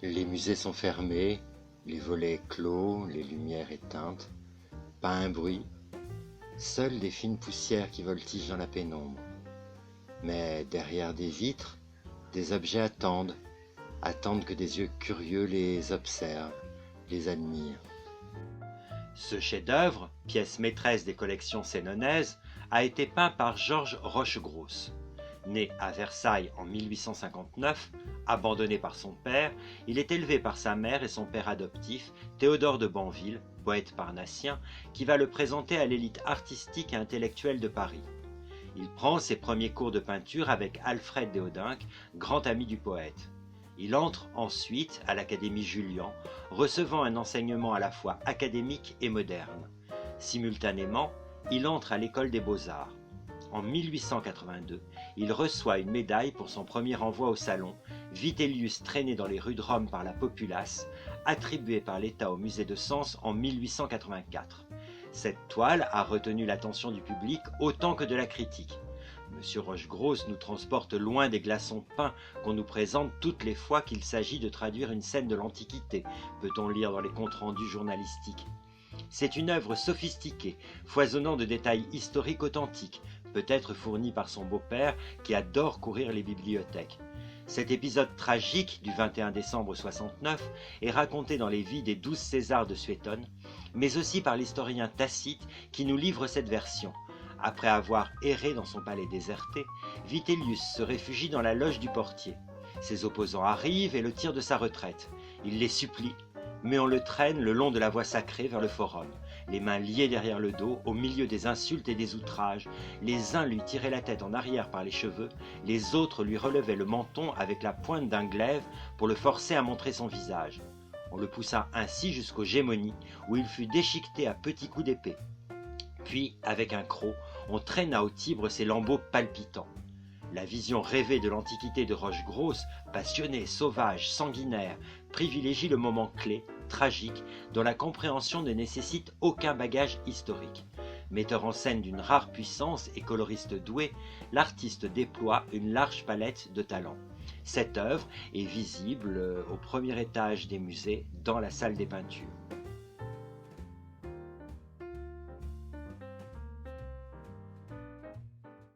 Les musées sont fermés, les volets clos, les lumières éteintes. Pas un bruit, seules des fines poussières qui voltigent dans la pénombre. Mais derrière des vitres, des objets attendent que des yeux curieux les observent, les admirent. Ce chef-d'œuvre, pièce maîtresse des collections sénonaises, a été peint par Georges Rochegrosse. Né à Versailles en 1859, abandonné par son père, il est élevé par sa mère et son père adoptif, Théodore de Banville, poète parnassien, qui va le présenter à l'élite artistique et intellectuelle de Paris. Il prend ses premiers cours de peinture avec Alfred Déodinck, grand ami du poète. Il entre ensuite à l'Académie Julian, recevant un enseignement à la fois académique et moderne. Simultanément, il entre à l'École des Beaux-Arts. En 1882, il reçoit une médaille pour son premier envoi au salon, Vitellius traîné dans les rues de Rome par la populace, attribuée par l'État au musée de Sens en 1884. Cette toile a retenu l'attention du public autant que de la critique. Monsieur Rochegrosse nous transporte loin des glaçons peints qu'on nous présente toutes les fois qu'il s'agit de traduire une scène de l'Antiquité, peut-on lire dans les comptes rendus journalistiques. C'est une œuvre sophistiquée, foisonnant de détails historiques authentiques, peut-être fournie par son beau-père qui adore courir les bibliothèques. Cet épisode tragique du 21 décembre 69 est raconté dans les vies des 12 Césars de Suétone, mais aussi par l'historien Tacite qui nous livre cette version. Après avoir erré dans son palais déserté, Vitellius se réfugie dans la loge du portier. Ses opposants arrivent et le tirent de sa retraite. Il les supplie, mais on le traîne le long de la voie sacrée vers le forum, les mains liées derrière le dos, au milieu des insultes et des outrages. Les uns lui tiraient la tête en arrière par les cheveux, les autres lui relevaient le menton avec la pointe d'un glaive pour le forcer à montrer son visage. On le poussa ainsi jusqu'aux Gémonies, où il fut déchiqueté à petits coups d'épée. Puis, avec un croc, on traîna au Tibre ses lambeaux palpitants. La vision rêvée de l'Antiquité de Rochegrosse, passionnée, sauvage, sanguinaire, privilégie le moment clé, tragique, dont la compréhension ne nécessite aucun bagage historique. Metteur en scène d'une rare puissance et coloriste doué, l'artiste déploie une large palette de talents. Cette œuvre est visible au premier étage des musées, dans la salle des peintures.